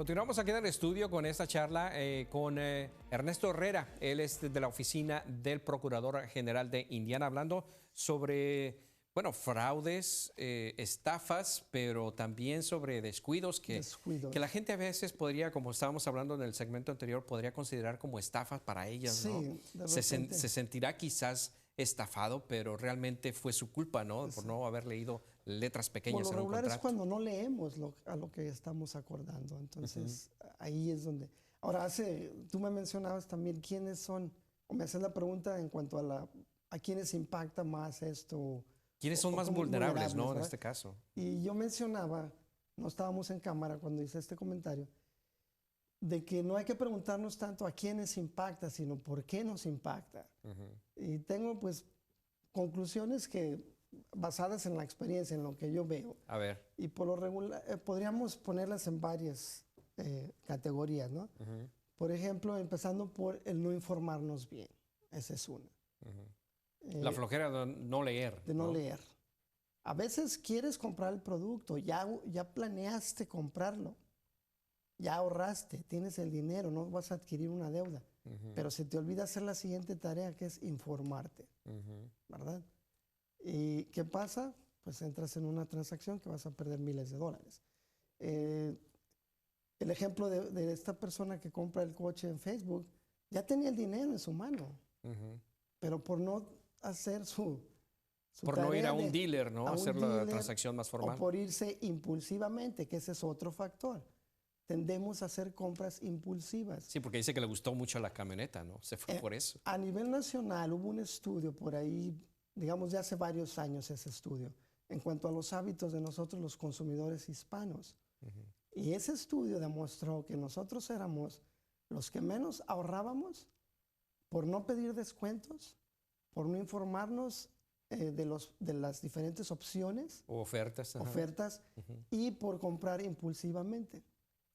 Continuamos aquí en el estudio con esta charla con Ernesto Herrera. Él es de la oficina del Procurador General de Indiana, hablando sobre, bueno, fraudes, estafas, pero también sobre descuidos que la gente a veces podría, como estábamos hablando en el segmento anterior, podría considerar como estafas para ellas, ¿no? Sí, de Se repente. sentirá quizás estafado, pero realmente fue su culpa, ¿no? Por no haber leído letras Por pequeñas lo en un regular es contrato. cuando no leemos a lo que estamos acordando. Entonces, ahí es donde... Ahora, tú me mencionabas también quiénes son, o me haces la pregunta en cuanto a quiénes impacta más esto, ¿Quiénes son o más cómo vulnerables, no, en ¿verdad? este caso? Y yo mencionaba, no estábamos en cámara cuando hice este comentario, de que no hay que preguntarnos tanto a quiénes impacta, sino por qué nos impacta. Y tengo pues conclusiones que basadas en la experiencia, en lo que yo veo. A ver. Y por lo regular, podríamos ponerlas en varias categorías, ¿no? Por ejemplo, empezando por el no informarnos bien. Esa es una. La flojera de no leer, De no ¿no? leer. A veces quieres comprar el producto, ya planeaste comprarlo, ya ahorraste, tienes el dinero, no vas a adquirir una deuda. Pero se te olvida hacer la siguiente tarea, que es informarte, ¿verdad? ¿Y qué pasa? Pues entras en una transacción que vas a perder miles de dólares. El ejemplo de esta persona que compra el coche en Facebook, ya tenía el dinero en su mano, pero por no hacer su Por no ir tarea a un dealer, ¿no? a un Hacer la dealer, transacción más o formal. por irse impulsivamente, que ese es otro factor. Tendemos a hacer compras impulsivas. Sí, porque dice que le gustó mucho la camioneta, ¿no? Se fue por eso. A nivel nacional hubo un estudio por ahí, digamos ya hace varios años ese estudio, en cuanto a los hábitos de nosotros los consumidores hispanos. Y ese estudio demostró que nosotros éramos los que menos ahorrábamos por no pedir descuentos, por no informarnos de las diferentes opciones, O ofertas. ofertas, y por comprar impulsivamente.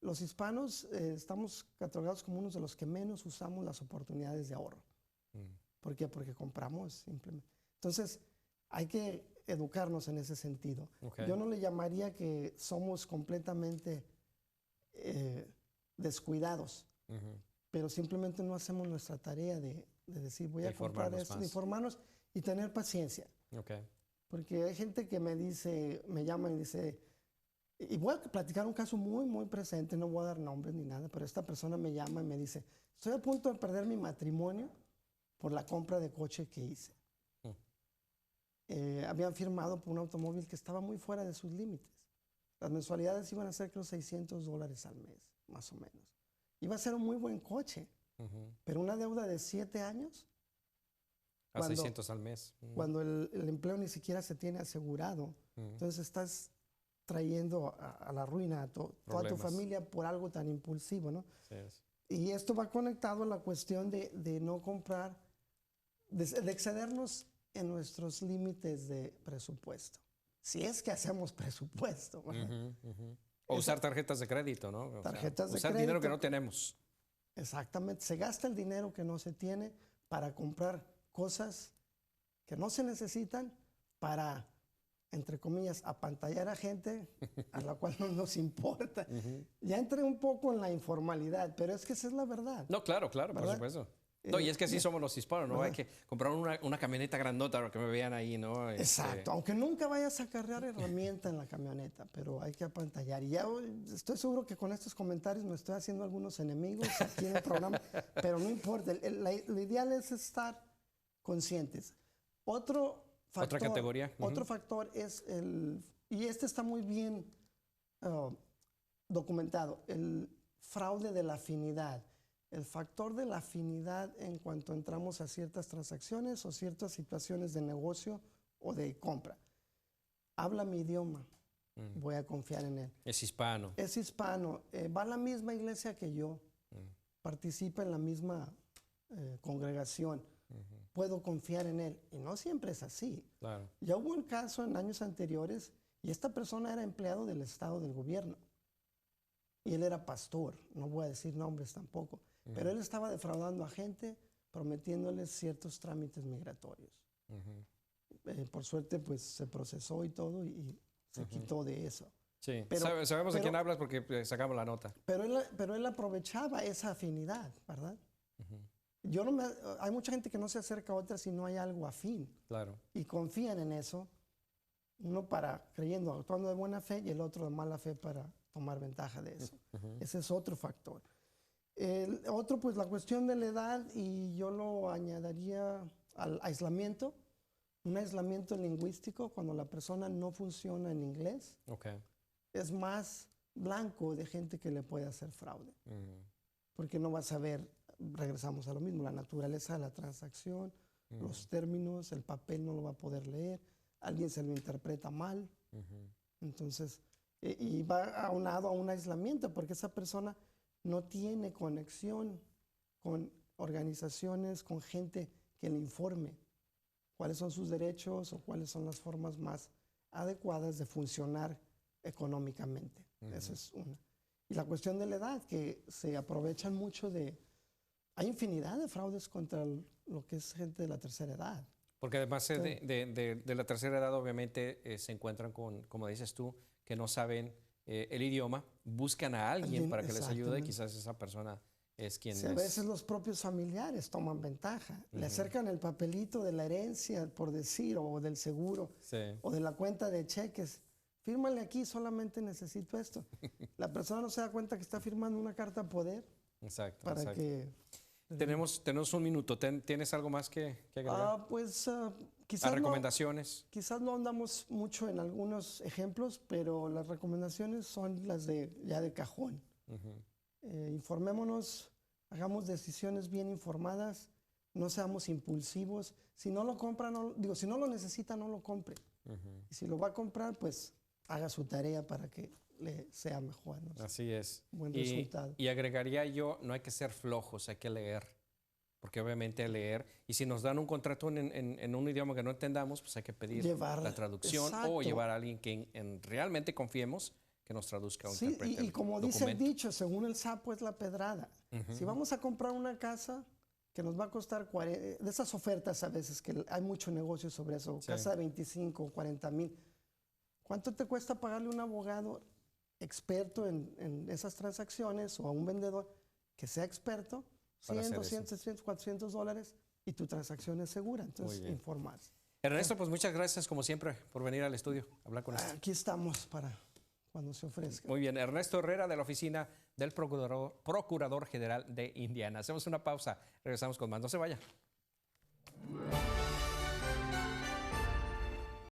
Los hispanos estamos catalogados como unos de los que menos usamos las oportunidades de ahorro. ¿Por qué? Porque compramos simplemente. Entonces, hay que educarnos en ese sentido. Yo no le llamaría que somos completamente descuidados, pero simplemente no hacemos nuestra tarea de decir voy a comprar esto, de informarnos y tener paciencia. Porque hay gente que me dice, me llama y dice, y voy a platicar un caso muy, muy presente, no voy a dar nombres ni nada, pero esta persona me llama y me dice, estoy a punto de perder mi matrimonio por la compra de coche que hice. Habían firmado por un automóvil que estaba muy fuera de sus límites. Las mensualidades iban a ser creo $600 al mes, más o menos. Iba a ser un muy buen coche, pero una deuda de 7 años. A 600 al mes. Cuando el empleo ni siquiera se tiene asegurado. Entonces estás trayendo a la ruina a toda tu familia por algo tan impulsivo, ¿no? Sí. Y esto va conectado a la cuestión de no comprar, de excedernos en nuestros límites de presupuesto. Si es que hacemos presupuesto. O usar tarjetas de crédito, ¿no? Tarjetas de usar crédito. dinero que no tenemos. Exactamente. Se gasta el dinero que no se tiene para comprar cosas que no se necesitan para, entre comillas, apantallar a gente a la cual no nos importa. Ya entré un poco en la informalidad, pero es que esa es la verdad. No, claro, por supuesto. No, y es que así somos los hispanos, ¿no? Hay que comprar una camioneta grandota para que me vean ahí, ¿no? Exacto, aunque nunca vayas a cargar herramienta en la camioneta, pero hay que apantallar. Y ya estoy seguro que con estos comentarios me estoy haciendo algunos enemigos aquí en el programa, pero no importa. Lo ideal es estar conscientes. Otro factor, otra categoría. Otro factor es y este está muy bien documentado, el fraude de la afinidad. El factor de la afinidad en cuanto entramos a ciertas transacciones o ciertas situaciones de negocio o de compra. Habla mi idioma, voy a confiar en él. Es hispano. Es hispano, va a la misma iglesia que yo, participa en la misma congregación, puedo confiar en él. Y no siempre es así. Claro. Ya hubo un caso en años anteriores y esta persona era empleado del Estado, del gobierno. Y él era pastor, no voy a decir nombres tampoco. Pero él estaba defraudando a gente, prometiéndoles ciertos trámites migratorios. Por suerte, pues se procesó y todo y se quitó de eso. Sí, sabemos de quién hablas porque sacamos la nota. Pero él aprovechaba esa afinidad, ¿verdad? Hay mucha gente que no se acerca a otra si no hay algo afín. Claro. Y confían en eso, uno creyendo, actuando de buena fe y el otro de mala fe para tomar ventaja de eso. Ese es otro factor. El otro, pues la cuestión de la edad, y yo lo añadiría al aislamiento. Un aislamiento lingüístico cuando la persona no funciona en inglés. Es más blanco de gente que le puede hacer fraude. Porque no va a saber, regresamos a lo mismo, la naturaleza de la transacción, los términos, el papel no lo va a poder leer, alguien se lo interpreta mal. Entonces, y va aunado a un aislamiento porque esa persona no tiene conexión con organizaciones, con gente que le informe cuáles son sus derechos o cuáles son las formas más adecuadas de funcionar económicamente. Esa es una. Y la cuestión de la edad, que se aprovechan mucho hay infinidad de fraudes contra lo que es gente de la tercera edad. Porque además de la tercera edad, obviamente, se encuentran con, como dices tú, que no saben el idioma, buscan a alguien para que les ayude, quizás esa persona es quien A veces los propios familiares toman ventaja, le acercan el papelito de la herencia, por decir, o del seguro, o de la cuenta de cheques. Fírmale aquí, solamente necesito esto. La persona no se da cuenta que está firmando una carta a poder. Exacto. Tenemos un minuto. ¿Tienes algo más que agregar? Quizás recomendaciones. Quizás no andamos mucho en algunos ejemplos, pero las recomendaciones son las ya de cajón. Informémonos, hagamos decisiones bien informadas, no seamos impulsivos. Si no lo compra, si no lo necesita, no lo compre. Y si lo va a comprar, pues haga su tarea para que le sea mejor, ¿no? Así es. Buen resultado. Y agregaría yo, no hay que ser flojos, hay que leer. Porque obviamente leer, y si nos dan un contrato en un idioma que no entendamos, pues hay que pedir la traducción. Exacto. O llevar a alguien que realmente confiemos que nos traduzca o interprete. Y como dice el dicho, según el sapo es la pedrada. Si vamos a comprar una casa que nos va a costar de esas ofertas a veces, que hay mucho negocio sobre eso, casa de 25 o 40 mil, ¿cuánto te cuesta pagarle a un abogado experto en esas transacciones o a un vendedor que sea experto? 100, 200, 300, 400 dólares y tu transacción es segura. Entonces, informarse. Ernesto, pues muchas gracias como siempre por venir al estudio a hablar con nosotros. Aquí estamos para cuando se ofrezca. Muy bien, Ernesto Herrera de la oficina del Procurador General de Indiana. Hacemos una pausa, regresamos con más. No se vaya.